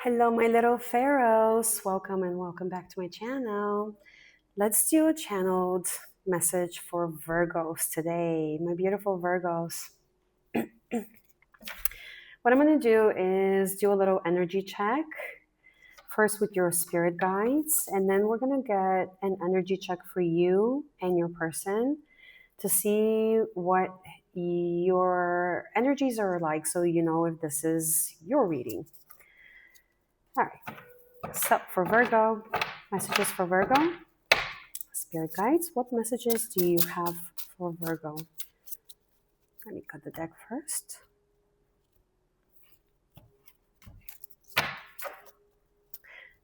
Hello, my little pharaohs. Welcome and welcome back to my channel. Let's do a channeled message for Virgos today, my beautiful Virgos. What I'm going to do is do a little energy check, first with your spirit guides, and then we're going to get an energy check for you and your person to see what your energies are like, so you know if this is your reading. All right. So for Virgo, messages for Virgo, spirit guides, what messages do you have for Virgo? Let me cut the deck first.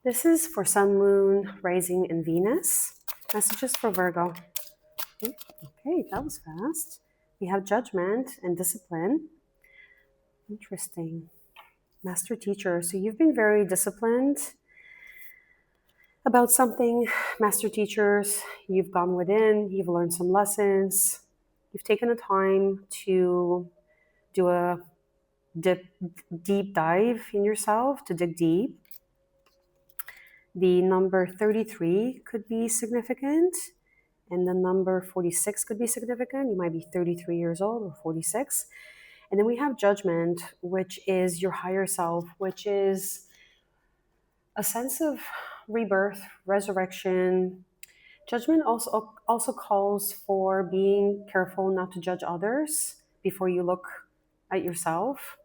This is for Sun, Moon, Rising, and Venus. Messages for Virgo. Okay, that was fast. We have Judgment and Discipline. Interesting. Master Teacher. So you've been very disciplined about something. Master Teachers, you've gone within, you've learned some lessons. You've taken the time to do a deep dive in yourself, to dig deep. The number 33 could be significant, and the number 46 could be significant. You might be 33 years old or 46. And then we have Judgment, which is your higher self, which is a sense of rebirth, resurrection. Judgment also calls for being careful not to judge others before you look at yourself.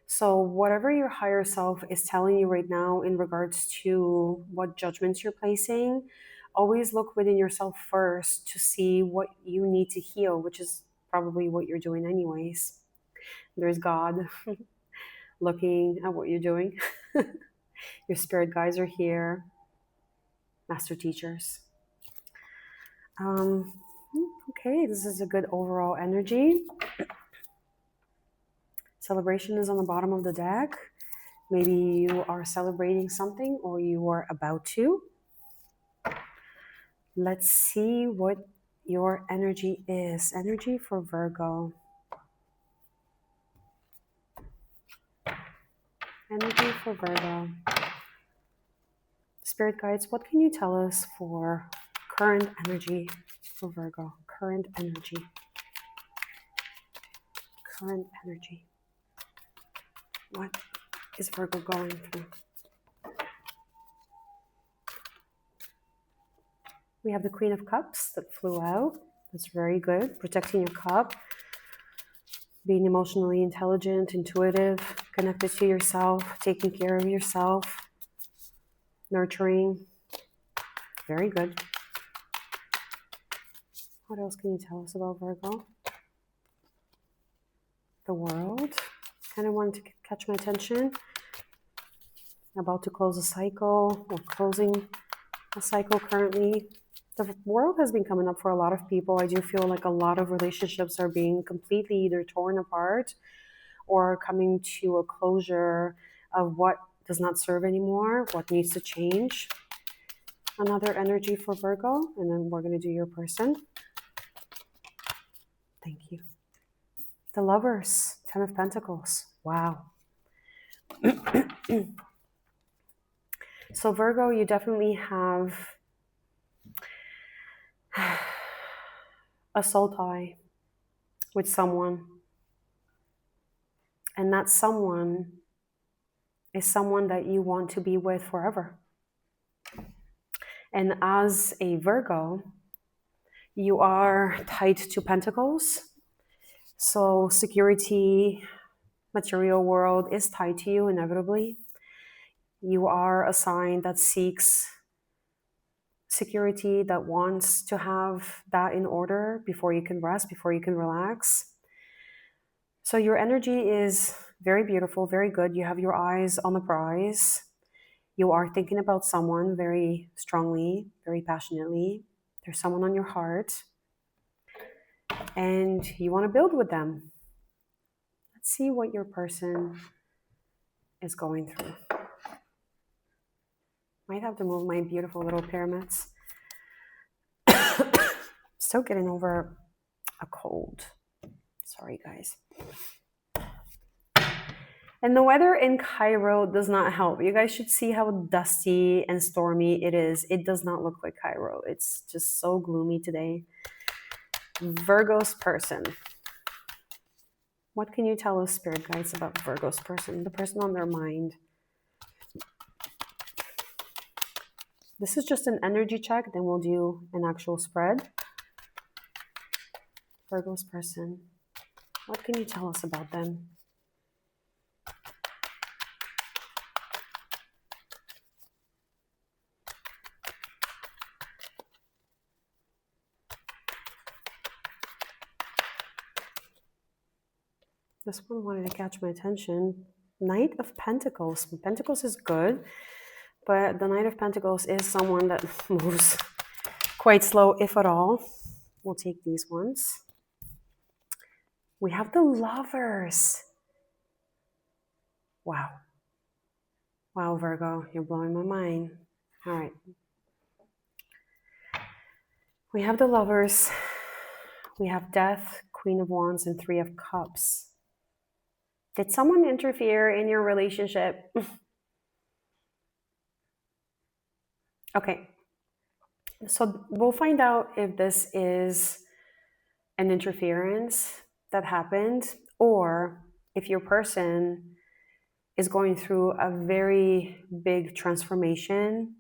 So whatever your higher self is telling you right now in regards to what judgments you're placing, always look within yourself first to see what you need to heal, which is probably what you're doing anyways. There's God looking at what you're doing. Your spirit guides are here. Master teachers. Okay, this is a good overall energy. Celebration is on the bottom of the deck. Maybe you are celebrating something or you are about to. Let's see what your energy is. Energy for Virgo. Energy for Virgo. Spirit guides, what can you tell us for current energy for Virgo? Current energy. Current energy. What is Virgo going through? We have the Queen of Cups that flew out. That's very good. Protecting your cup. Being emotionally intelligent, intuitive, connected to yourself, taking care of yourself, nurturing. Very good. What else can you tell us about Virgo? The World. Kind of wanted to catch my attention. About to close a cycle or closing a cycle currently. The World has been coming up for a lot of people. I do feel like a lot of relationships are being completely either torn apart or coming to a closure of what does not serve anymore, what needs to change. Another energy for Virgo, and then we're going to do your person. Thank you. The Lovers, 10 of Pentacles. Wow. So Virgo, you definitely have a soul tie with someone. And that someone is someone that you want to be with forever. And as a Virgo, you are tied to Pentacles. So security, material world is tied to you inevitably. You are a sign that seeks security, that wants to have that in order before you can rest, before you can relax. So your energy is very beautiful, very good. You have your eyes on the prize. You are thinking about someone very strongly, very passionately. There's someone on your heart. And you want to build with them. Let's see what your person is going through. Might have to move my beautiful little pyramids. Still getting over a cold. Sorry, guys. And the weather in Cairo does not help. You guys should see how dusty and stormy it is. It does not look like Cairo. It's just so gloomy today. Virgo's person. What can you tell us, spirit guides, about Virgo's person? The person on their mind. This is just an energy check, then we'll do an actual spread. Virgo's person. What can you tell us about them? This one wanted to catch my attention. Knight of Pentacles. Pentacles is good, but the Knight of Pentacles is someone that moves quite slow, if at all. We'll take these ones. We have the Lovers. Wow. Wow, Virgo, you're blowing my mind. All right. We have the Lovers. We have Death, Queen of Wands, and Three of Cups. Did someone interfere in your relationship? Okay. So we'll find out if this is an interference that happened, or if your person is going through a very big transformation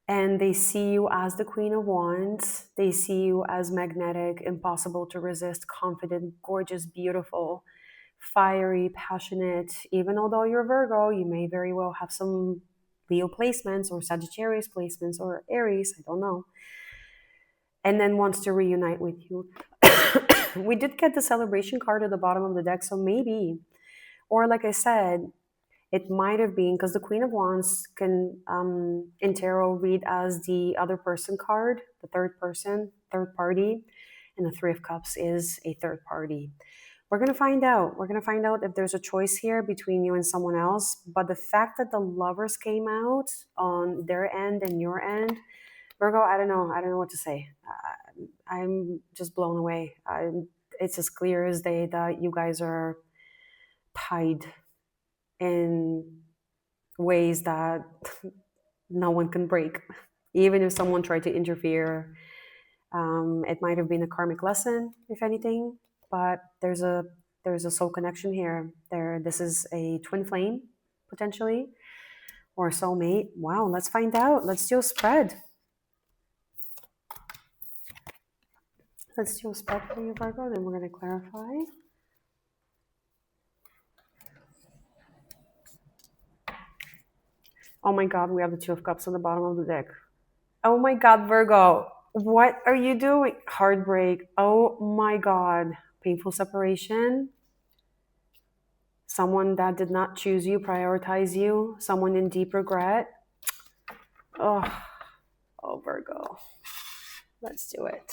and they see you as the Queen of Wands. They see you as magnetic, impossible to resist, confident, gorgeous, beautiful, fiery, passionate. Even although you're Virgo, you may very well have some Leo placements or Sagittarius placements or Aries, I don't know. And then wants to reunite with you. We did get the celebration card at the bottom of the deck, so maybe. Or like I said, it might have been because the Queen of Wands can, in tarot, read as the other person card, the third person, third party, and the Three of Cups is a third party. We're going to find out. We're going to find out if there's a choice here between you and someone else. But the fact that the Lovers came out on their end and your end, Virgo, I don't know. I don't know what to say. I'm just blown away. It's as clear as day that you guys are tied in ways that no one can break. Even if someone tried to interfere, it might have been a karmic lesson, if anything. But there's a soul connection here. This is a twin flame, potentially, or a soulmate. Wow, let's find out. Let's do a spread. Let's do a spread for you, Virgo, then we're going to clarify. Oh my God, we have the Two of Cups on the bottom of the deck. Oh my God, Virgo, what are you doing? Heartbreak. Oh my God. Painful separation. Someone that did not choose you, prioritize you. Someone in deep regret. Oh, Virgo. Let's do it.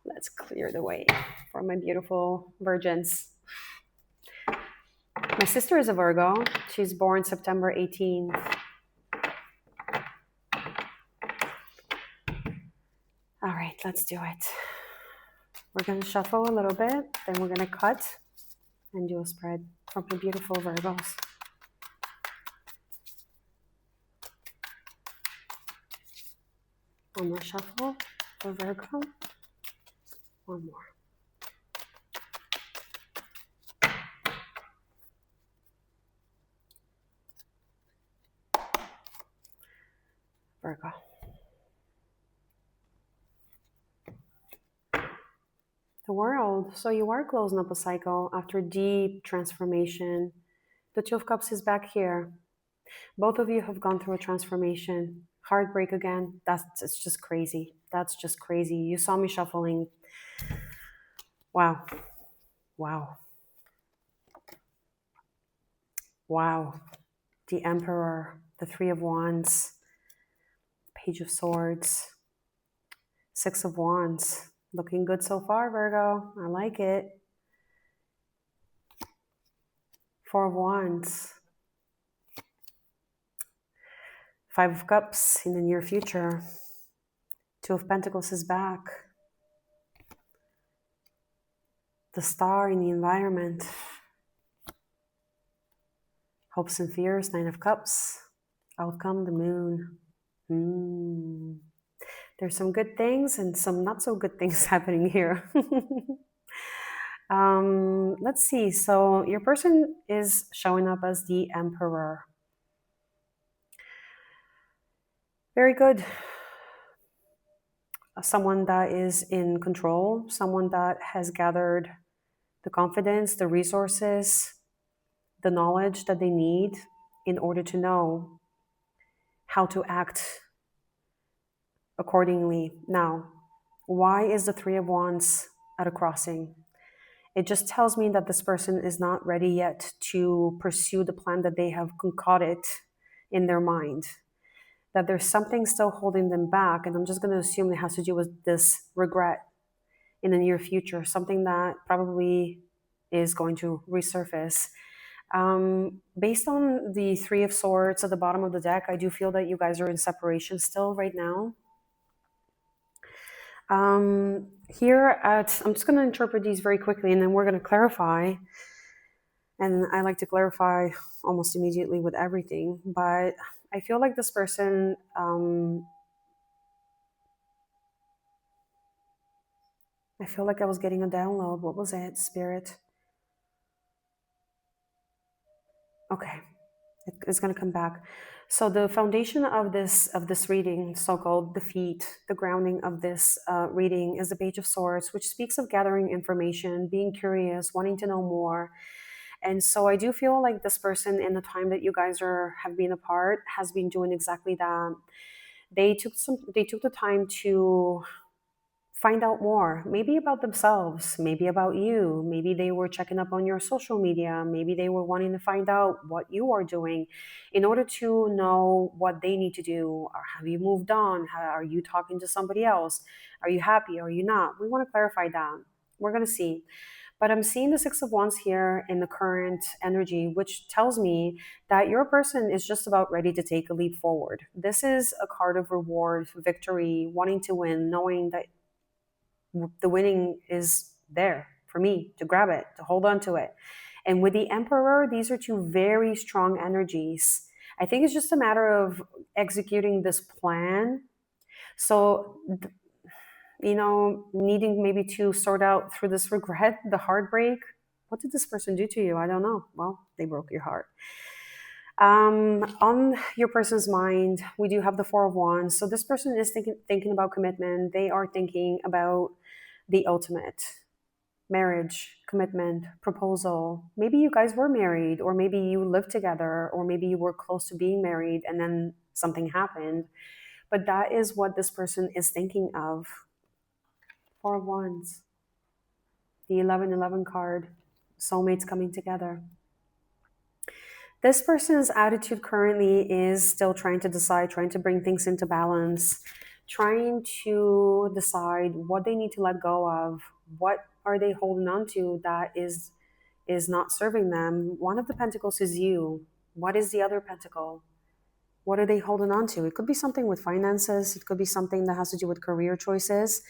Let's clear the way for my beautiful virgins. My sister is a Virgo. She's born September 18th. All right, let's do it. We're going to shuffle a little bit, then we're going to cut and do a spread for my beautiful Virgos. One more shuffle for Virgo. One more. Virgo. The World. So you are closing up a cycle after deep transformation. The Two of Cups is back here. Both of you have gone through a transformation. Heartbreak again. It's just crazy. That's just crazy. You saw me shuffling. Wow. Wow. Wow. The Emperor, the Three of Wands, Page of Swords, Six of Wands. Looking good so far, Virgo. I like it. Four of Wands. Five of Cups in the near future. Two of Pentacles is back. The Star in the environment. Hopes and fears, Nine of Cups. Outcome, the Moon. Hmm. There's some good things and some not so good things happening here. Let's see. So your person is showing up as the Emperor. Very good. Someone that is in control, someone that has gathered the confidence, the resources, the knowledge that they need in order to know how to act accordingly. Now, why is the Three of Wands at a crossing? It just tells me that this person is not ready yet to pursue the plan that they have concocted in their mind, that there's something still holding them back. And I'm just going to assume it has to do with this regret in the near future, something that probably is going to resurface. Based on the Three of Swords at the bottom of the deck, I do feel that you guys are in separation still right now. I'm just going to interpret these very quickly and then we're going to clarify. And I like to clarify almost immediately with everything, but I feel like this person, I feel like I was getting a download. What was it, Spirit? Okay, it's going to come back. So the foundation of this reading, so-called defeat, the grounding of this reading is the Page of Swords, which speaks of gathering information, being curious, wanting to know more. And so I do feel like this person, in the time that you guys have been apart, has been doing exactly that. They took the time to find out more, maybe about themselves, maybe about you. Maybe they were checking up on your social media. Maybe they were wanting to find out what you are doing in order to know what they need to do. Or have you moved on? Are you talking to somebody else? Are you happy? Are you not? We want to clarify that. We're going to see. But I'm seeing the Six of Wands here in the current energy, which tells me that your person is just about ready to take a leap forward. This is a card of reward, victory, wanting to win, knowing that the winning is there for me to grab it, to hold on to it. And with the Emperor, these are two very strong energies. I think it's just a matter of executing this plan. So, needing maybe to sort out through this regret, the heartbreak. What did this person do to you? I don't know. Well, they broke your heart. On your person's mind, we do have the Four of Wands. So this person is thinking about commitment. They are thinking about the ultimate marriage, commitment, proposal. Maybe you guys were married, or maybe you lived together, or maybe you were close to being married and then something happened. But that is what this person is thinking of. Four of Wands, the 1111 card, soulmates coming together. This person's attitude currently is still trying to decide, trying to bring things into balance, trying to decide what they need to let go of, what are they holding on to that is not serving them. One of the pentacles is you. What is the other pentacle? What are they holding on to? It could be something with finances. It could be something that has to do with career choices.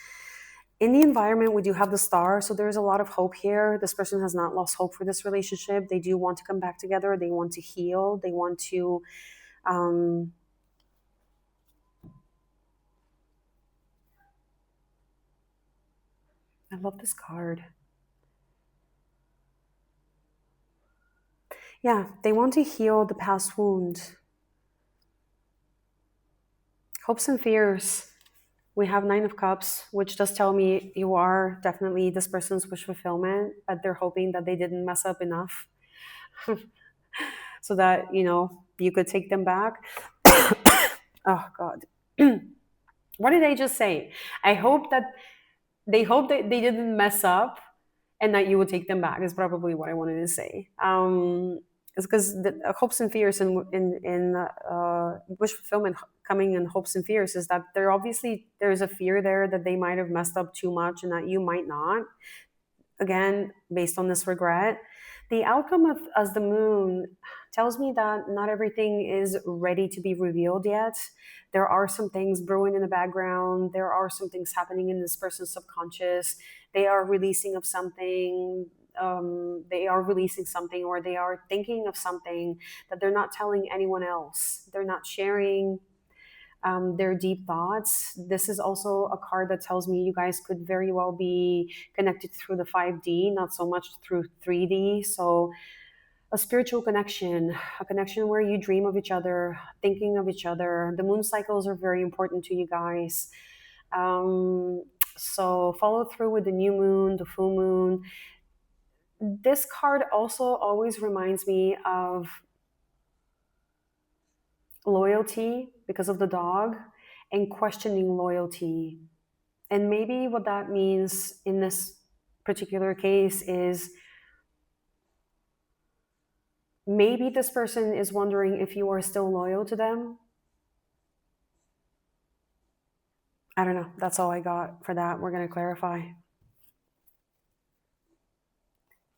In the environment, we do have the Star, so there's a lot of hope here. This person has not lost hope for this relationship. They do want to come back together. They want to heal. They want to I love this card. Yeah, they want to heal the past wound. Hopes and fears. We have Nine of Cups, which does tell me you are definitely this person's wish fulfillment, but they're hoping that they didn't mess up enough so that, you could take them back. Oh, God. What did I just say? I hope that they didn't mess up and that you would take them back is probably what I wanted to say. It's because the hopes and fears in wish fulfillment coming in hopes and fears is that there's a fear there that they might have messed up too much and that you might not. Again, based on this regret, the outcome of as the Moon tells me that not everything is ready to be revealed yet. There are some things brewing in the background. There are some things happening in this person's subconscious. They are releasing of something. they are releasing something, or they are thinking of something that they're not telling anyone else. They're not sharing their deep thoughts. This is also a card that tells me you guys could very well be connected through the 5D, not so much through 3D. So a spiritual connection, a connection where you dream of each other, thinking of each other. The moon cycles are very important to you guys. Um, so follow through with the new moon, the full moon. This card also always reminds me of loyalty because of the dog, and questioning loyalty. And maybe what that means in this particular case is maybe this person is wondering if you are still loyal to them. I don't know. That's all I got for that. We're going to clarify.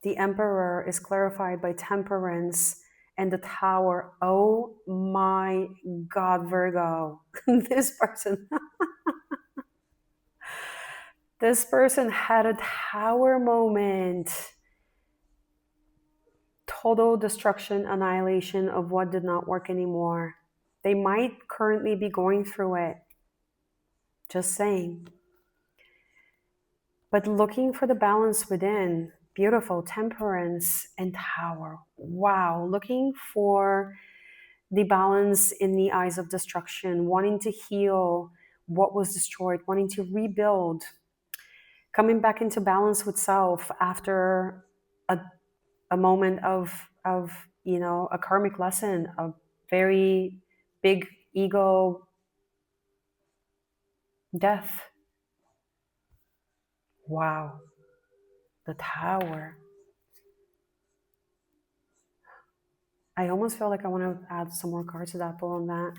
The Emperor is clarified by Temperance and the Tower. Oh my God, Virgo. This person. This person had a Tower moment. Total destruction, annihilation of what did not work anymore. They might currently be going through it. Just saying. But looking for the balance within. Beautiful. Temperance and Tower. Wow. Looking for the balance in the eyes of destruction, wanting to heal what was destroyed, wanting to rebuild, coming back into balance with self after a, a moment of a karmic lesson, a very big ego death. Wow. The Tower. I almost feel like I want to add some more cards to that, pull on that.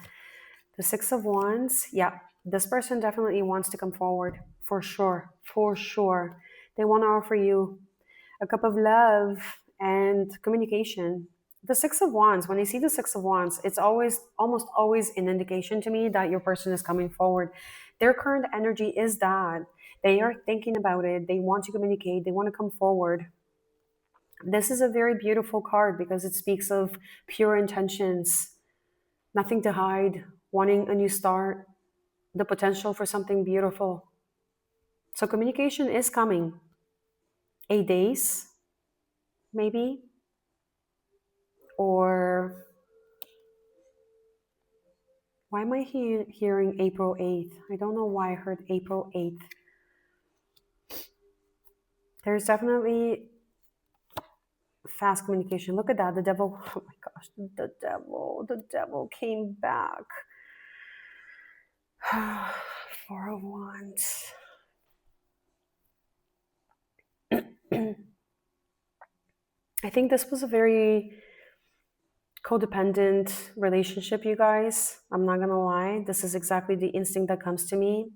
The Six of Wands. Yeah, this person definitely wants to come forward. For sure. For sure. They want to offer you a cup of love and communication. The Six of Wands, when I see the Six of Wands, it's always, almost always an indication to me that your person is coming forward. Their current energy is that they are thinking about it. They want to communicate. They want to come forward. This is a very beautiful card because it speaks of pure intentions, nothing to hide, wanting a new start, the potential for something beautiful. So communication is coming. 8 days, maybe, or why am I hearing April 8th? I don't know why I heard April 8th. There's definitely fast communication. Look at that. The devil. Oh my gosh. The devil came back. Four of Wands. I think this was a very codependent relationship, you guys. I'm not gonna lie. This is exactly the instinct that comes to me.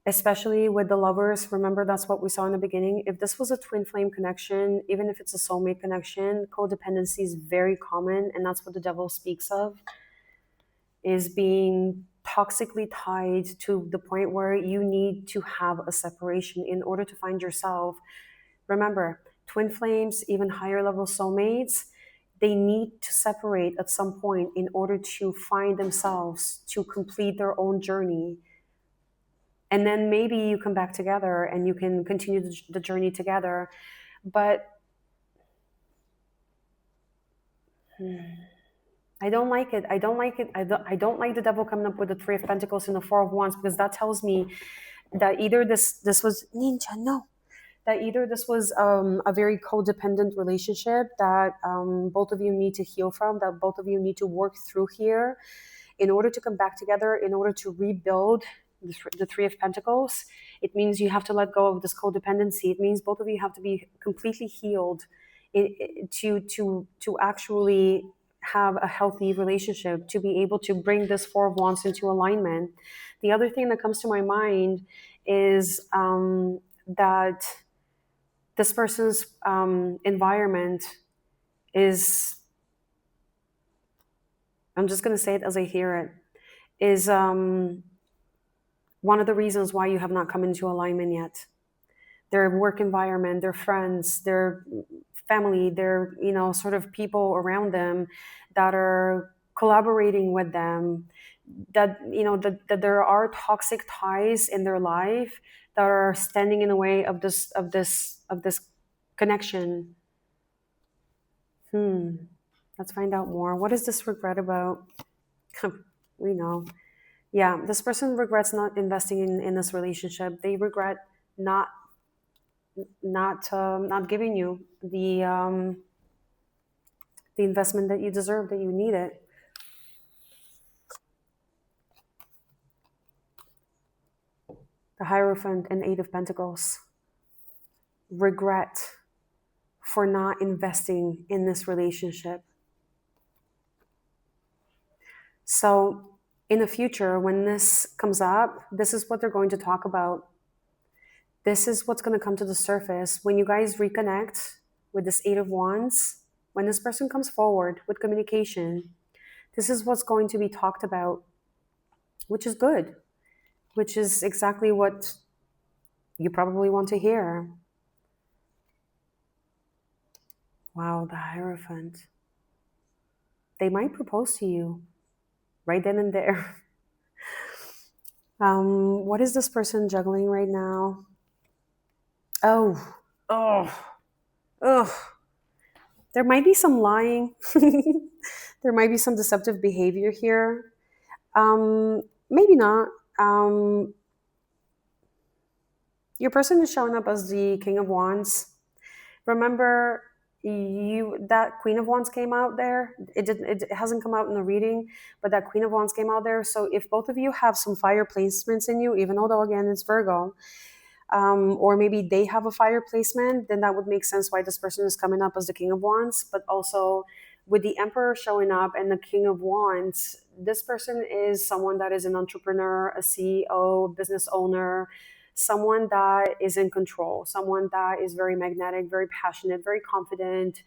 Especially with the lovers. Remember, that's what we saw in the beginning. If this was a twin flame connection, even if it's a soulmate connection, codependency is very common, and that's what the devil speaks of, is being toxically tied to the point where you need to have a separation in order to find yourself. Remember, twin flames, even higher level soulmates, they need to separate at some point in order to find themselves, to complete their own journey. And then maybe you come back together and you can continue the journey together. But I don't like it. I don't like it. I don't like the devil coming up with the Three of Pentacles and the Four of Wands, because that tells me that either this was ninja, no, that either this was a very codependent relationship that both of you need to heal from, that both of you need to work through here in order to come back together, in order to rebuild the Three of Pentacles. It means you have to let go of this codependency. It means both of you have to be completely healed to actually have a healthy relationship, to be able to bring this Four of Wands into alignment. The other thing that comes to my mind is that this person's environment is, I'm just going to say it as I hear it, is one of the reasons why you have not come into alignment yet. their work environment, their friends, their family, their, sort of people around them that are collaborating with them, that, that there are toxic ties in their life that are standing in the way of this connection. Hmm. Let's find out more. What is this regret about? We know. Yeah, this person regrets not investing in this relationship. They regret not not giving you the investment that you deserve, that you need it. The Hierophant and Eight of Pentacles. Regret for not investing in this relationship. So in the future, when this comes up, this is what they're going to talk about. This is what's going to come to the surface when you guys reconnect with this Eight of Wands. When this person comes forward with communication, this is what's going to be talked about, which is good, which is exactly what you probably want to hear. Wow, the Hierophant. They might propose to you right then and there. What is this person juggling right now? Oh, oh, oh. There might be some lying. There might be some deceptive behavior here. Maybe not. Um, your person is showing up as the King of Wands. Remember, that Queen of Wands came out there. It hasn't come out in the reading, but that Queen of Wands came out there. So if both of you have some fire placements in you, even though again it's Virgo, or maybe they have a fire placement, then that would make sense why this person is coming up as the King of Wands. But also with the Emperor showing up and the King of Wands, this person is someone that is an entrepreneur, a CEO, business owner, someone that is in control, someone that is very magnetic, very passionate, very confident.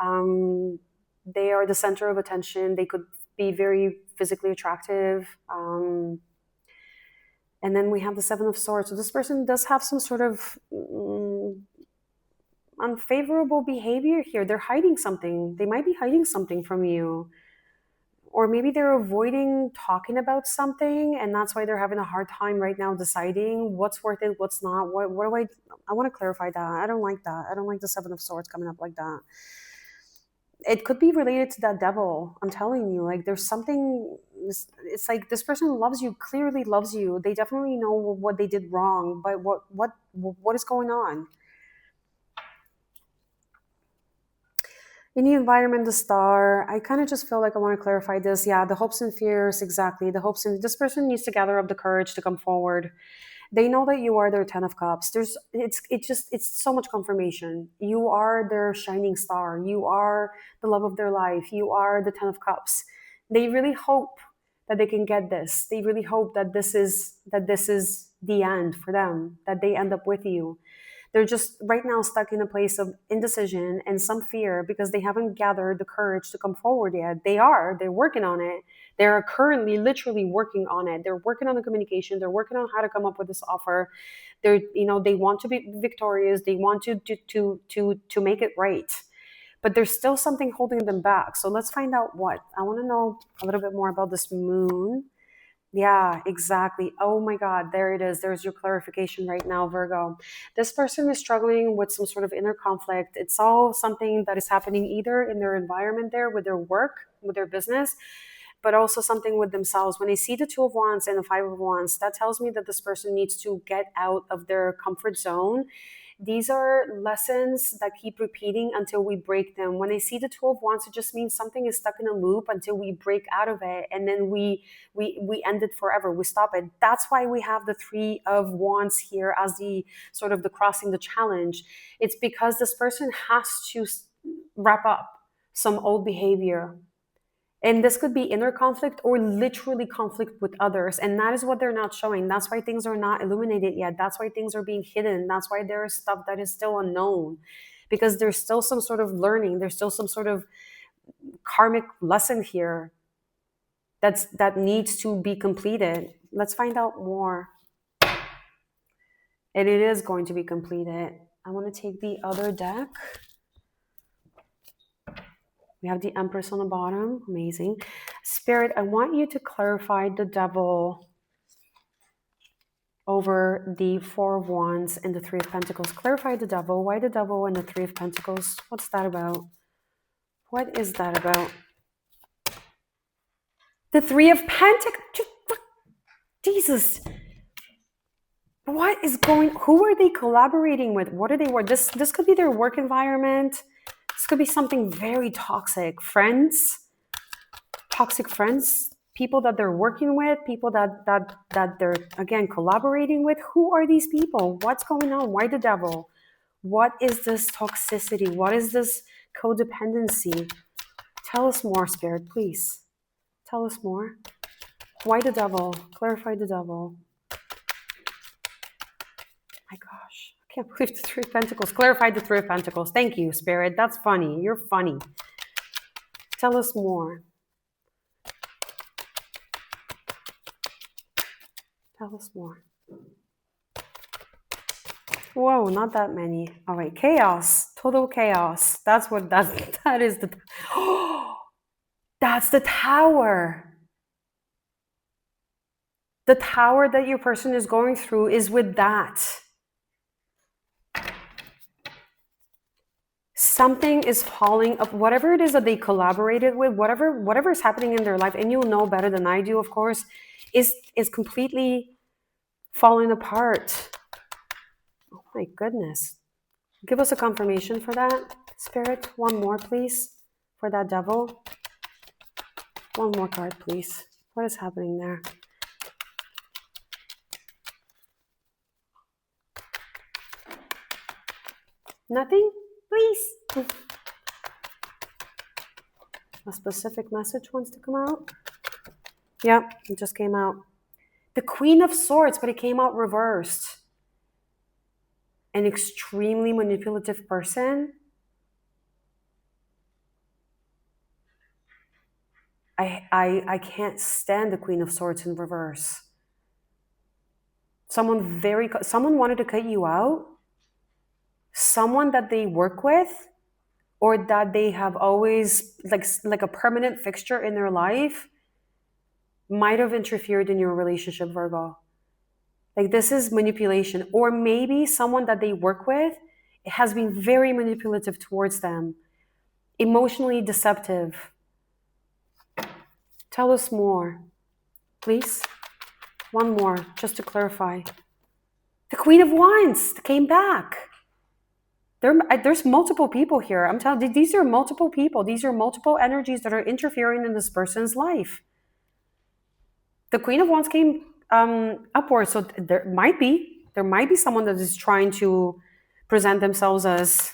Um, they are the center of attention. They could be very physically attractive. And then we have the Seven of Swords. So this person does have some sort of unfavorable behavior here. They're hiding something. They might be hiding something from you. Or maybe they're avoiding talking about something, and that's why they're having a hard time right now deciding what's worth it, what's not. What do I want to clarify that. I don't like that. I don't like the Seven of Swords coming up like that. It could be related to that devil. I'm telling you, like there's something. It's like this person loves you, clearly loves you. They definitely know what they did wrong, but what is going on in the environment? The Star. I kind of just feel like I want to clarify this. Yeah, the hopes and fears. Exactly, the hopes and this person needs to gather up the courage to come forward. They know that you are their Ten of Cups. It's so much confirmation. You are their shining star. You are the love of their life. You are the Ten of Cups. They really hope that they can get this. They really hope that this is the end for them, that they end up with you. They're just right now stuck in a place of indecision and some fear because they haven't gathered the courage to come forward yet. They're working on it. They're currently literally working on it. They're working on the communication. They're working on how to come up with this offer. They want to be victorious. They want to make it right. But there's still something holding them back. So let's find out what. I want to know a little bit more about this moon. Yeah, exactly. Oh my God, there it is. There's your clarification right now, Virgo. This person is struggling with some sort of inner conflict. It's all something that is happening either in their environment there, with their work, with their business, but also something with themselves. When I see the Two of Wands and the Five of Wands, that tells me that this person needs to get out of their comfort zone. These are lessons that keep repeating until we break them. When I see the Two of Wands, it just means something is stuck in a loop until we break out of it, and then we end it forever. We stop it. That's why we have the Three of Wands here as the sort of the crossing the challenge. It's because this person has to wrap up some old behavior, and this could be inner conflict or literally conflict with others. And that is what they're not showing. That's why things are not illuminated yet. That's why things are being hidden. That's why there is stuff that is still unknown, because there's still some sort of learning. There's still some sort of karmic lesson here that needs to be completed. Let's find out more. And it is going to be completed. I want to take the other deck. We have the Empress on the bottom. Amazing. Spirit, I want you to clarify the Devil over the Four of Wands and the Three of Pentacles. Clarify the Devil. Why the Devil and the Three of Pentacles? What's that about? What is that about? The Three of Pentacles. Jesus. What is going? Who are they collaborating with? What are they work? This could be their work environment. This could be something very toxic. Friends, toxic friends, people that they're working with, people that they're again collaborating with. Who are these people? What's going on? Why the Devil? What is this toxicity? What is this codependency? Tell us more, Spirit, please. Tell us more. Why the Devil? Clarify the Devil. My gosh, I can't believe the Three of Pentacles. Clarify the Three of Pentacles. Thank you, Spirit. That's funny. You're funny. Tell us more. Tell us more. Whoa, not that many. All right, chaos, total chaos. That is the. That's the Tower. The Tower that your person is going through is with that. Something is falling up, whatever it is that they collaborated with, whatever is happening in their life, and you'll know better than I do, of course, is completely falling apart. Oh my goodness. Give us a confirmation for that, Spirit. One more, please, for that Devil. One more card, please. What is happening there? Nothing? Please. A specific message wants to come out? Yep, it just came out. The Queen of Swords, but it came out reversed. An extremely manipulative person. I can't stand the Queen of Swords in reverse. Someone wanted to cut you out. Someone that they work with, or that they have always like a permanent fixture in their life, might have interfered in your relationship, Virgo. Like, this is manipulation. Or maybe someone that they work with has been very manipulative towards them, emotionally deceptive. Tell us more, please. One more, just to clarify. The Queen of Wands came back. There's multiple people here. I'm telling you, these are multiple people. These are multiple energies that are interfering in this person's life. The Queen of Wands came upwards, so there might be someone that is trying to present themselves as,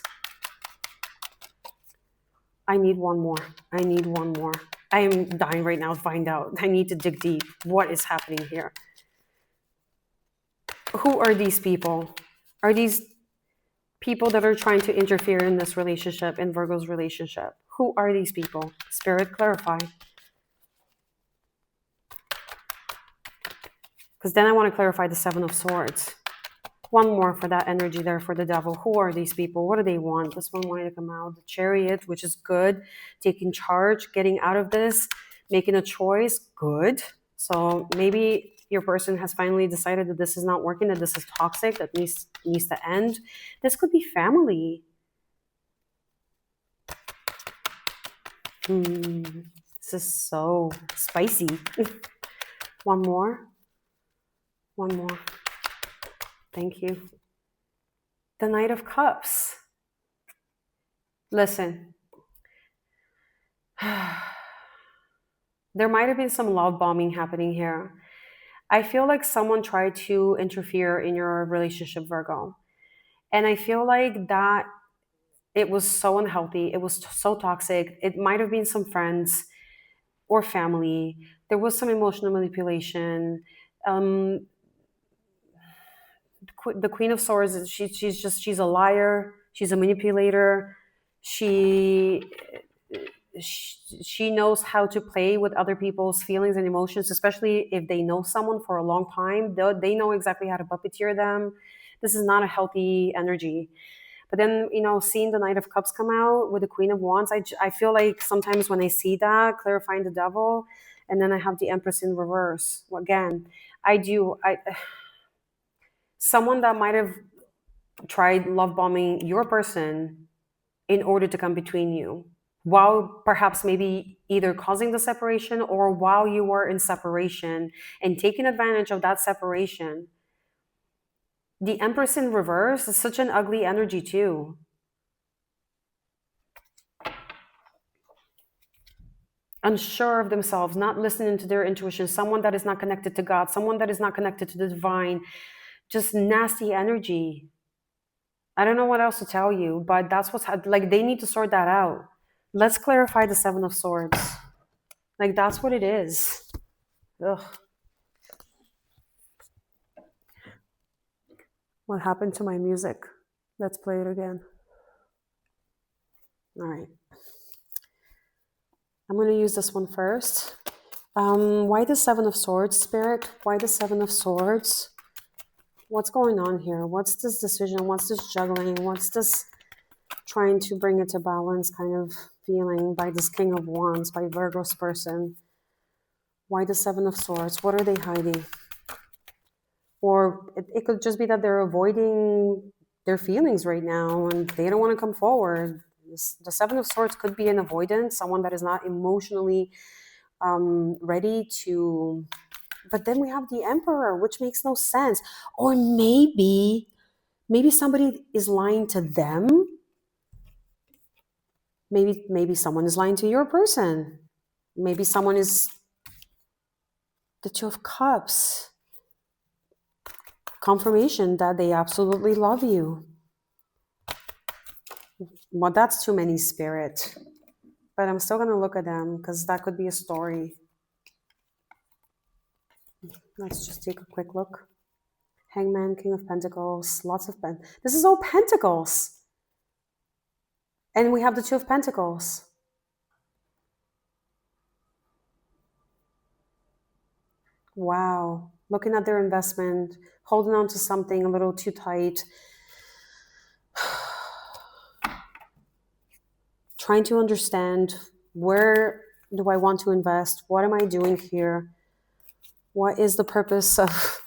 I need one more. I need one more. I am dying right now to find out. I need to dig deep. What is happening here? Who are these people? Are these people that are trying to interfere in this relationship, in Virgo's relationship? Who are these people? Spirit, clarify. Because then I want to clarify the Seven of Swords. One more for that energy there for the Devil. Who are these people? What do they want? This one wanted to come out. The Chariot, which is good. Taking charge, getting out of this, making a choice. Good. So maybe your person has finally decided that this is not working, that this is toxic, that needs to end. This could be family. This is so spicy. One more. One more. Thank you. The Knight of Cups. Listen. There might have been some love bombing happening here. I feel like someone tried to interfere in your relationship, Virgo. And I feel like that it was so unhealthy. It was so toxic. It might have been some friends or family. There was some emotional manipulation. The Queen of Swords, she's a liar. She's a manipulator. She knows how to play with other people's feelings and emotions, especially if they know someone for a long time. They know exactly how to puppeteer them. This is not a healthy energy. But then, seeing the Knight of Cups come out with the Queen of Wands, I feel like sometimes when I see that, clarifying the devil, and then I have the Empress in reverse. Well, again, someone that might have tried love bombing your person in order to come between you, while perhaps maybe either causing the separation or while you were in separation and taking advantage of that separation. The Empress in reverse is such an ugly energy, too. Unsure of themselves, not listening to their intuition, someone that is not connected to God, someone that is not connected to the divine, just nasty energy. I don't know what else to tell you, but that's what's like, they need to sort that out. Let's clarify the Seven of Swords. Like, that's what it is. Ugh. What happened to my music? Let's play it again. All right. I'm going to use this one first. Why the Seven of Swords, Spirit? Why the Seven of Swords? What's going on here? What's this decision? What's this juggling? What's this trying to bring it to balance kind of feeling by this King of Wands, by Virgo's person? Why the Seven of Swords? What are they hiding? Or it could just be that they're avoiding their feelings right now and they don't want to come forward. The Seven of Swords could be an avoidance, someone that is not emotionally ready to. But then we have the Emperor, which makes no sense. Or maybe somebody is lying to them. Maybe someone is lying to your person. Maybe someone is the Two of Cups. Confirmation that they absolutely love you. Well, that's too many, Spirit. But I'm still going to look at them because that could be a story. Let's just take a quick look. Hangman, King of Pentacles, lots of this is all Pentacles. And we have the Two of Pentacles. Wow. Looking at their investment, holding on to something a little too tight. Trying to understand, where do I want to invest? What am I doing here? What is the purpose of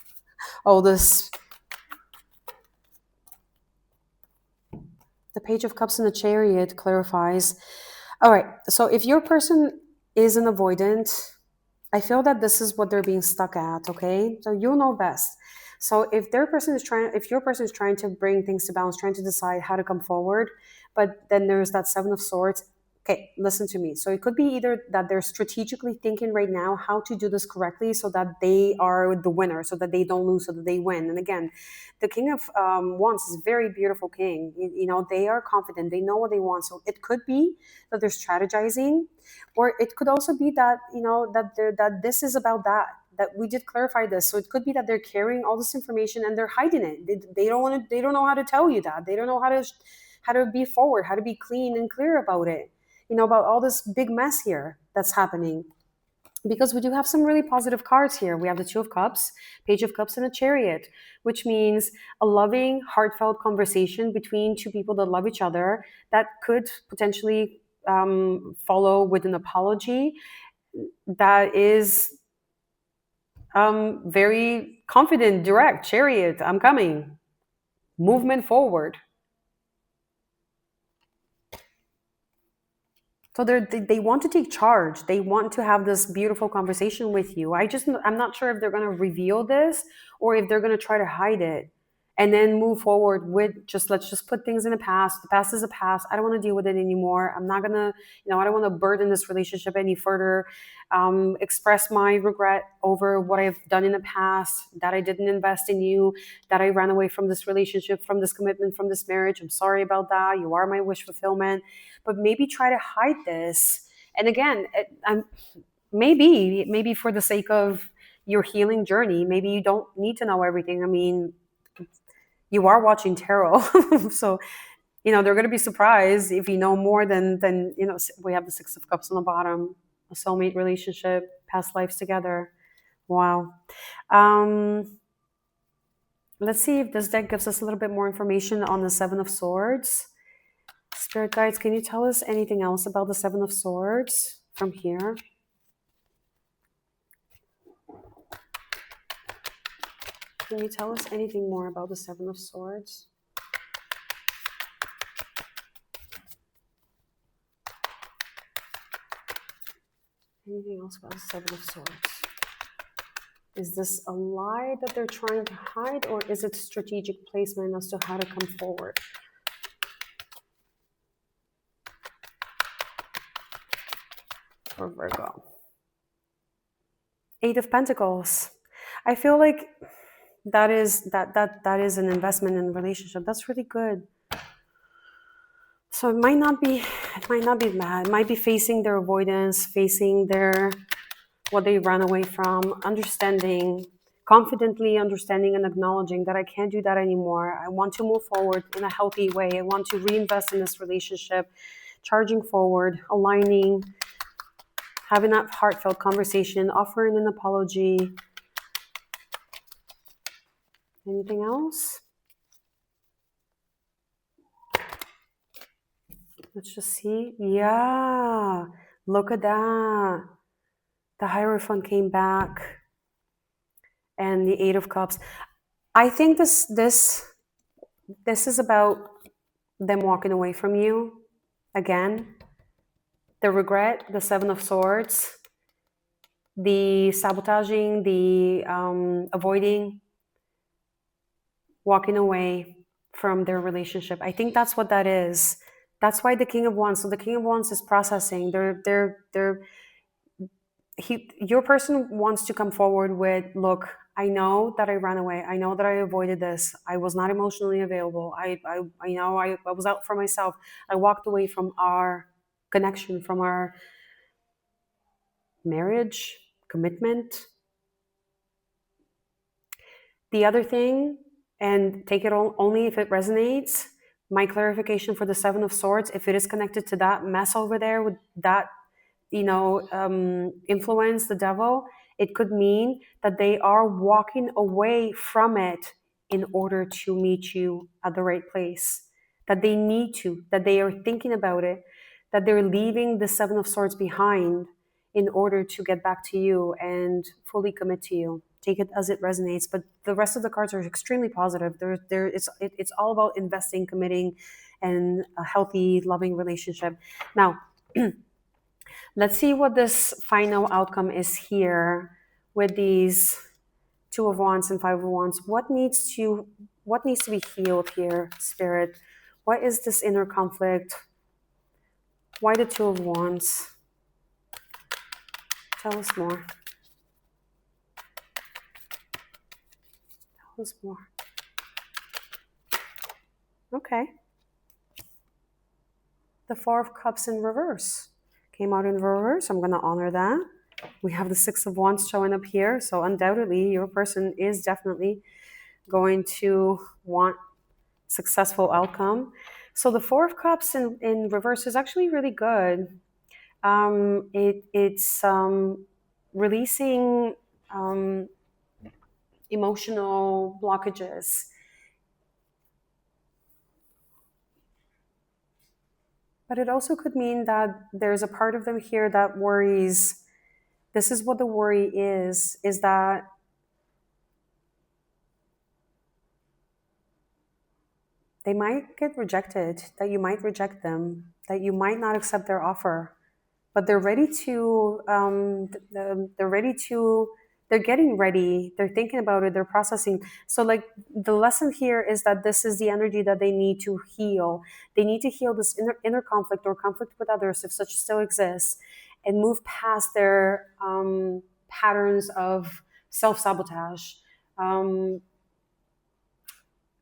all this? The Page of Cups and the Chariot clarifies. All right, so if your person is an avoidant, I feel that this is what they're being stuck at, okay? So you'll know best. So if your person is trying to bring things to balance, trying to decide how to come forward, but then there's that Seven of Swords. Okay, listen to me. So it could be either that they're strategically thinking right now how to do this correctly so that they are the winner, so that they don't lose, so that they win. And again, the King of Wands is a very beautiful king. They are confident. They know what they want. So it could be that they're strategizing, or it could also be that that this is about that we did clarify this. So it could be that they're carrying all this information and they're hiding it. They don't want to. They don't know how to tell you that. They don't know how to be forward, how to be clean and clear about it. About all this big mess here that's happening. Because we do have some really positive cards here. We have the Two of Cups, Page of Cups, and a Chariot, which means a loving, heartfelt conversation between two people that love each other that could potentially follow with an apology that is very confident, direct. Chariot, I'm coming. Movement forward. So they want to take charge. They want to have this beautiful conversation with you. I'm not sure if they're going to reveal this or if they're going to try to hide it and then move forward with let's just put things in the past. The past is a past. I don't want to deal with it anymore. I'm not going to, I don't want to burden this relationship any further. Express my regret over what I've done in the past, that I didn't invest in you, that I ran away from this relationship, from this commitment, from this marriage. I'm sorry about that. You are my wish fulfillment. But maybe try to hide this. And again, maybe for the sake of your healing journey, maybe you don't need to know everything. I mean, you are watching tarot. So, they're going to be surprised if you know more than, we have the Six of Cups on the bottom, a soulmate relationship, past lives together. Wow. Let's see if this deck gives us a little bit more information on the Seven of Swords. Spirit guides, can you tell us anything else about the Seven of Swords from here? Can you tell us anything more about the Seven of Swords? Anything else about the Seven of Swords? Is this a lie that they're trying to hide, or is it strategic placement as to how to come forward? For Virgo. Eight of Pentacles. I feel like that is an investment in a relationship. That's really good. So it might not be bad. It might be facing their avoidance, facing their what they run away from, confidently understanding and acknowledging that I can't do that anymore. I want to move forward in a healthy way. I want to reinvest in this relationship, charging forward, aligning, having that heartfelt conversation, offering an apology. Anything else? Let's just see. Yeah, look at that. The Hierophant came back. And the Eight of Cups. I think this is about them walking away from you. Again, the regret, the Seven of Swords, the sabotaging, the avoiding, walking away from their relationship. I think that's what that is. That's why the King of Wands. So the King of Wands is processing. Your person wants to come forward with, look, I know that I ran away. I know that I avoided this. I was not emotionally available. I know I was out for myself. I walked away from our connection, from our marriage, commitment. The other thing, and take it only if it resonates, my clarification for the Seven of Swords, if it is connected to that mess over there with that influence, the devil, it could mean that they are walking away from it in order to meet you at the right place, that they need to, that they are thinking about it, that they're leaving the Seven of Swords behind in order to get back to you and fully commit to you. Take it as it resonates, but the rest of the cards are extremely positive. It's all about investing, committing, and a healthy, loving relationship. Now, let's see what this final outcome is here with these Two of Wands and Five of Wands. What needs to be healed here, Spirit? What is this inner conflict? Why the Two of Wands? Tell us more. Tell us more. Okay. The Four of Cups in reverse. Came out in reverse. I'm going to honor that. We have the Six of Wands showing up here. So undoubtedly, your person is definitely going to want successful outcome. So the Four of Cups in reverse is actually really good. It's releasing emotional blockages. But it also could mean that there's a part of them here that worries. This is what the worry is that they might get rejected, that you might reject them, that you might not accept their offer, but they're ready to, they're getting ready, they're thinking about it, they're processing. So like the lesson here is that this is the energy that they need to heal. They need to heal this inner conflict or conflict with others, if such still exists, and move past their patterns of self-sabotage,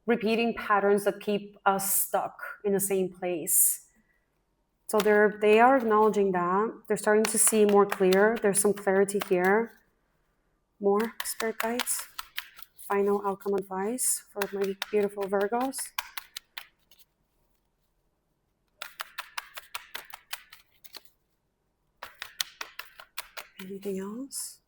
repeating patterns that keep us stuck in the same place. So they are acknowledging that. They're starting to see more clear. There's some clarity here. More Spirit guides. Final outcome advice for my beautiful Virgos. Anything else?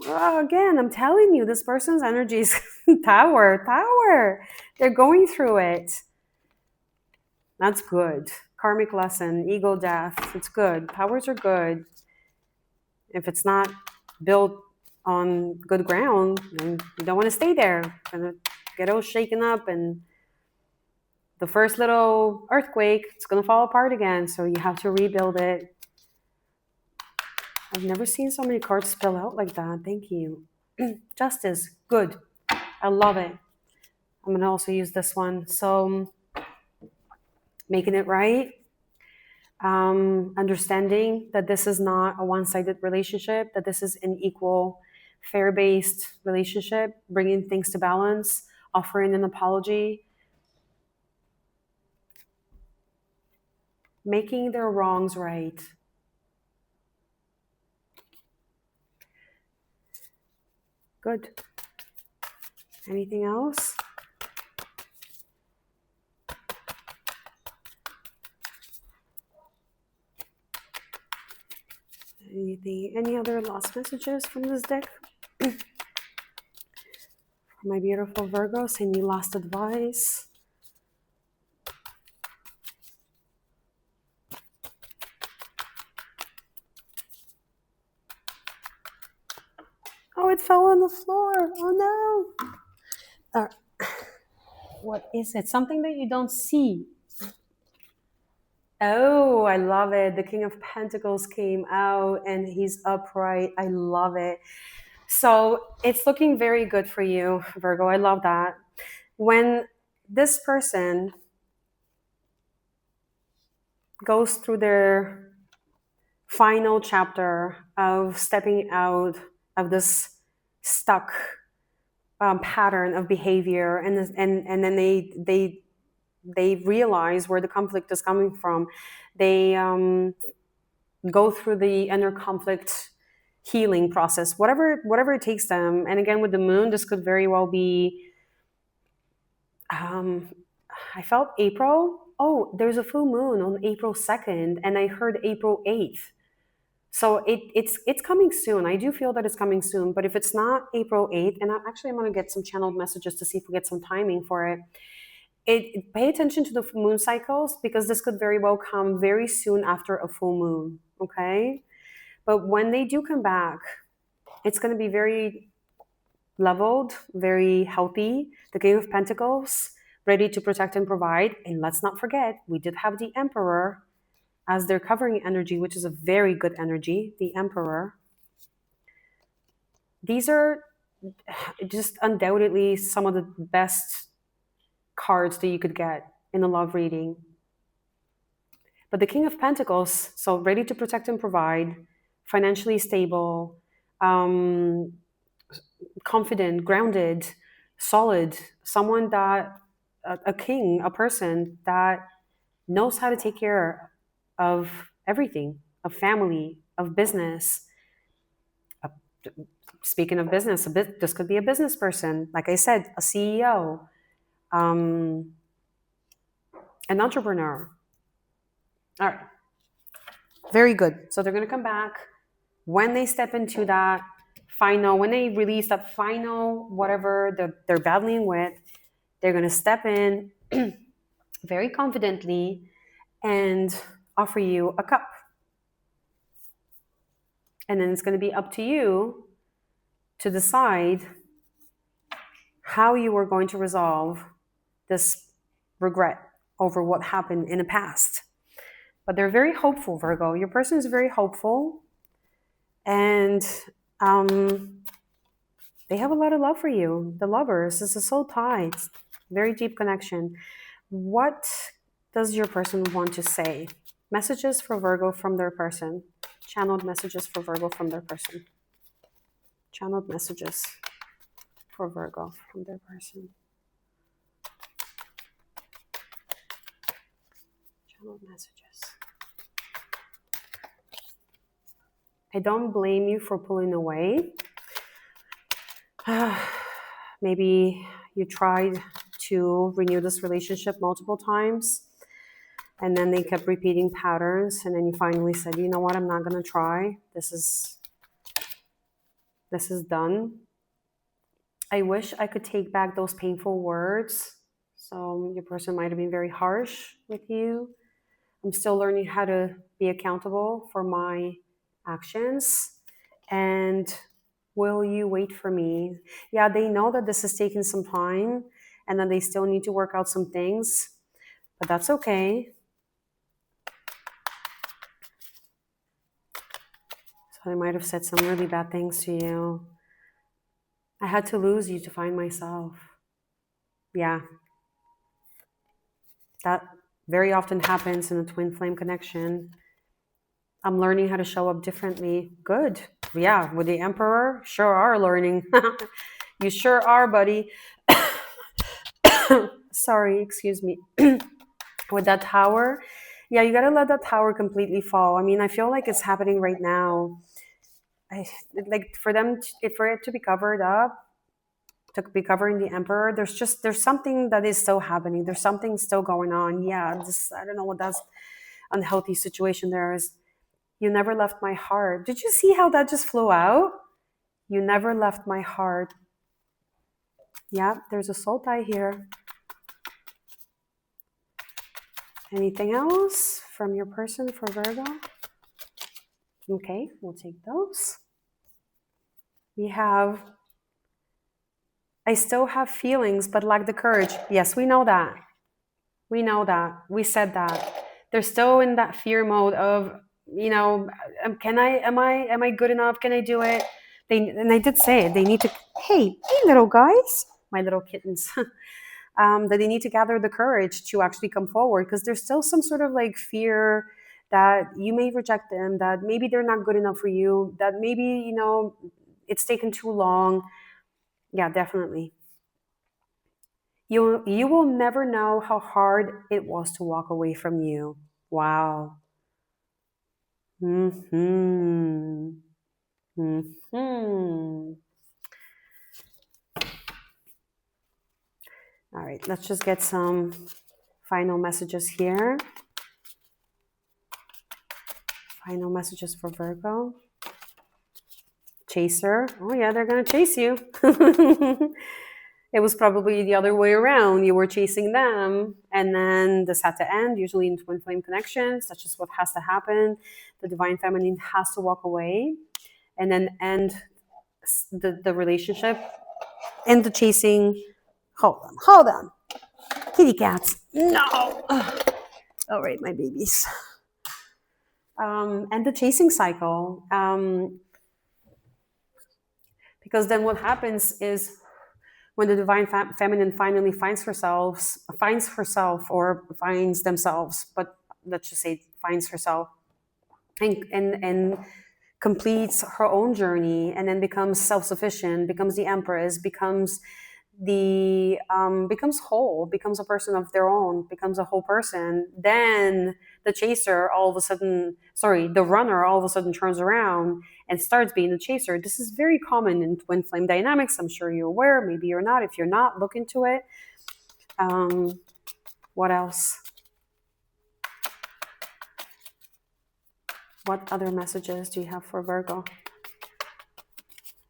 Again, I'm telling you, this person's energy is Tower. They're going through it. That's good. Karmic lesson, ego death. It's good. Towers are good. If it's not built on good ground, then you don't want to stay there. It's gonna get all shaken up, and the first little earthquake, it's gonna fall apart again. So you have to rebuild it. I've never seen so many cards spill out like that. Thank you. Justice, good. I love it. I'm gonna also use this one. So making it right, understanding that this is not a one-sided relationship, that this is an equal, fair-based relationship, bringing things to balance, offering an apology, making their wrongs right. Good. Anything else? Any other last messages from this deck? For my beautiful Virgos, any last advice? Oh, it fell on the floor. Oh no. What is it? Something that you don't see. Oh, I love it. The King of Pentacles came out and he's upright. I love it. So it's looking very good for you, Virgo. I love that. When this person goes through their final chapter of stepping out of this stuck pattern of behavior, and then they realize where the conflict is coming from. They go through the inner conflict healing process, whatever it takes them. And again, with the moon, this could very well be. I felt April. Oh, there's a full moon on April 2nd, and I heard April 8th. So it's coming soon. I do feel that it's coming soon. But if it's not April 8th, and I'm going to get some channeled messages to see if we get some timing for it. Pay attention to the moon cycles, because this could very well come very soon after a full moon. Okay, but when they do come back, it's going to be very leveled, very healthy. The King of Pentacles, ready to protect and provide. And let's not forget, we did have the Emperor as their covering energy, which is a very good energy, the Emperor. These are just undoubtedly some of the best cards that you could get in a love reading. But the King of Pentacles, so ready to protect and provide, financially stable, confident, grounded, solid, someone that, a king, a person that knows how to take care of everything, of family, of business. Speaking of business, this could be a business person, like I said, a CEO, an entrepreneur. All right, very good. So they're going to come back when they step into that final, when they release that final whatever they're battling with. They're going to step in very confidently and offer you a cup. And then it's going to be up to you to decide how you are going to resolve this regret over what happened in the past. But they're very hopeful, Virgo. Your person is very hopeful. And they have a lot of love for you. The lovers, this is soul ties, very deep connection. What does your person want to say? Messages for Virgo from their person. Channeled messages for Virgo from their person. Channeled messages for Virgo from their person. Channeled messages. I don't blame you for pulling away. Maybe you tried to renew this relationship multiple times, and then they kept repeating patterns, and then you finally said, you know what, I'm not going to try. This is done. I wish I could take back those painful words. So your person might have been very harsh with you. I'm still learning how to be accountable for my actions. And will you wait for me? Yeah, they know that this is taking some time and that they still need to work out some things, but that's okay. So I might have said some really bad things to you. I had to lose you to find myself. Yeah, that very often happens in a twin flame connection. I'm learning how to show up differently. Good. Yeah, with the Emperor, sure are learning. You sure are, buddy. Sorry, excuse me. With that tower, yeah, you gotta let that tower completely fall. I mean, I feel like it's happening right now. I like for them, for it to be covered up, to be covering the Emperor. There's something that is still happening. There's something still going on. Yeah, I don't know what that's unhealthy situation there is. You never left my heart. Did you see how that just flew out? You never left my heart. Yeah, there's a soul tie here. Anything else from your person for Virgo? Okay, we'll take those. We have, I still have feelings, but lack the courage. Yes, we know that. We know that. We said that. They're still in that fear mode of, am I good enough? Can I do it? And I did say it. They need to, hey, little guys, my little kittens. That they need to gather the courage to actually come forward, because there's still some sort of like fear that you may reject them, that maybe they're not good enough for you, that maybe, it's taken too long. Yeah, definitely. You will never know how hard it was to walk away from you. Wow. Hmm. Hmm. All right, let's just get some final messages here. Final messages for Virgo. Chaser. Oh yeah, they're gonna chase you. It was probably the other way around. You were chasing them, and then this had to end. Usually in twin flame connections, that's just what has to happen. The divine feminine has to walk away, and then end the relationship. End the chasing. Hold on, kitty cats. No. All right, my babies. And the chasing cycle. Because then what happens is, when the divine feminine finally finds herself or finds themselves, but let's just say finds herself, and completes her own journey, and then becomes self-sufficient, becomes the empress, becomes whole, becomes a person of their own, becomes a whole person, then the runner all of a sudden turns around and starts being the chaser. This is very common in twin flame dynamics. I'm sure you're aware. Maybe you're not. If you're not, look into it. What else? What other messages do you have for Virgo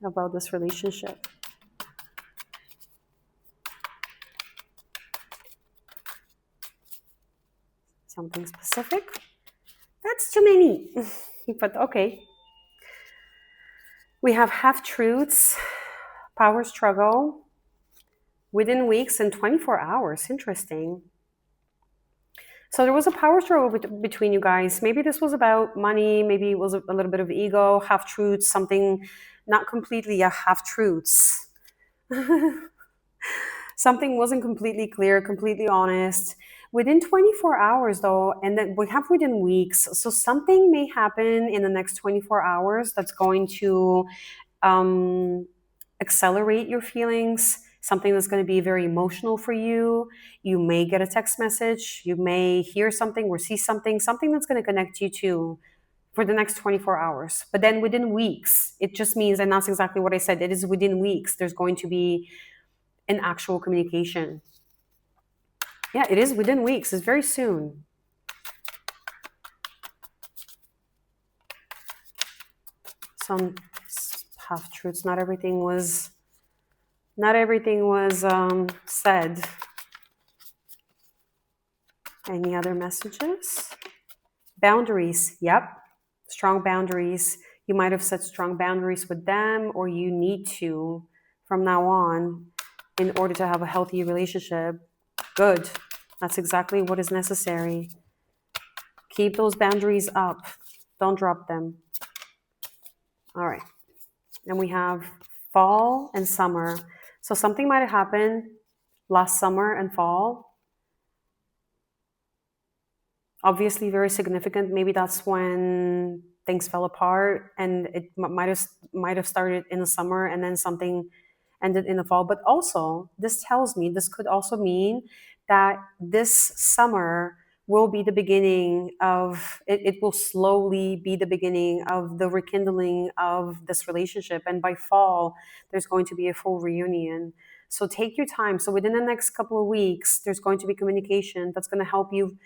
about this relationship? Something specific? That's too many. But okay. We have half-truths, power struggle, within weeks and 24 hours. Interesting. So there was a power struggle between you guys. Maybe this was about money. Maybe it was a little bit of ego, half-truths, something not completely a half-truths. Something wasn't completely clear, completely honest. Within 24 hours, though, and then we have within weeks. So something may happen in the next 24 hours that's going to accelerate your feelings, something that's going to be very emotional for you. You may get a text message, you may hear something or see something that's going to connect you to for the next 24 hours. But then within weeks, it just means, and that's exactly what I said, it is within weeks, there's going to be an actual communication. Yeah, it is within weeks. It's very soon. Some half truths. Not everything was Not everything was said. Any other messages? Boundaries. Yep. Strong boundaries. You might have set strong boundaries with them, or you need to from now on in order to have a healthy relationship. Good. That's exactly what is necessary. Keep those boundaries up. Don't drop them. All right. And we have fall and summer. So something might have happened last summer and fall. Obviously, very significant. Maybe that's when things fell apart, and it might have started in the summer, and then something ended in the fall. But also, this tells me this could also mean that this summer will be the beginning of it, it will slowly be the beginning of the rekindling of this relationship, and by fall there's going to be a full reunion. So take your time. So within the next couple of weeks there's going to be communication that's going to help you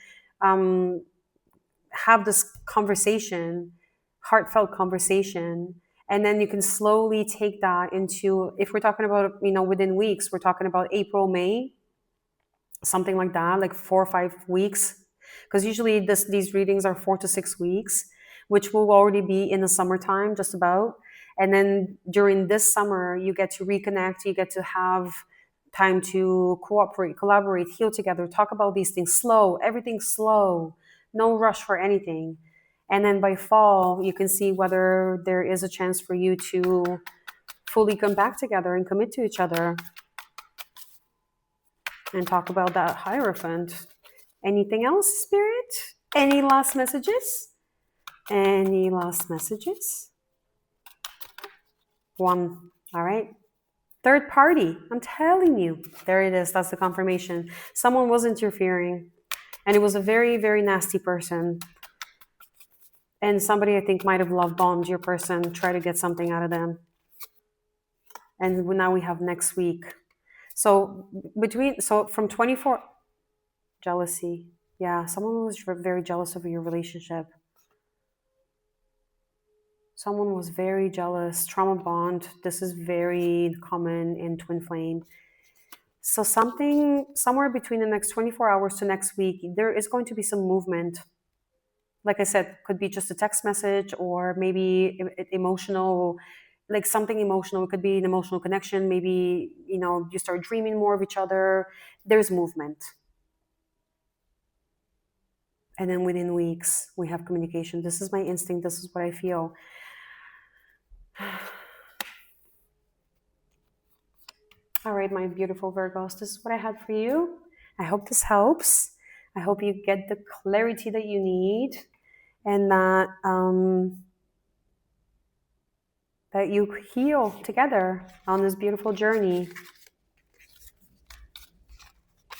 um, have this conversation, heartfelt conversation, and then you can slowly take that into, if we're talking about, within weeks, we're talking about April, May, something like that, like 4 or 5 weeks, because usually these readings are 4 to 6 weeks, which will already be in the summertime, just about. And then during this summer, you get to reconnect, you get to have time to cooperate, collaborate, heal together, talk about these things slow, everything slow, no rush for anything. And then by fall, you can see whether there is a chance for you to fully come back together and commit to each other and talk about that Hierophant. Anything else, Spirit? Any last messages? Any last messages? One. All right. Third party. I'm telling you. There it is. That's the confirmation. Someone was interfering, and it was a very, very nasty person. And somebody, I think, might have love bombed your person, try to get something out of them. And now we have next week. So from 24, jealousy. Yeah, someone was very jealous of your relationship. Someone was very jealous. Trauma bond. This is very common in twin flame. So something somewhere between the next 24 hours to next week, there is going to be some movement. Like I said, could be just a text message, or maybe emotional, like something emotional. It could be an emotional connection. Maybe, you start dreaming more of each other. There's movement. And then within weeks, we have communication. This is my instinct. This is what I feel. All right, my beautiful Virgos, this is what I had for you. I hope this helps. I hope you get the clarity that you need, and that you heal together on this beautiful journey.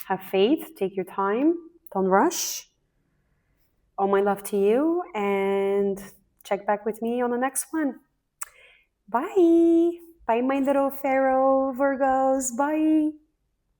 Have faith, take your time, don't rush. All my love to you, and check back with me on the next one. Bye. Bye, my little Pharaoh Virgos. Bye.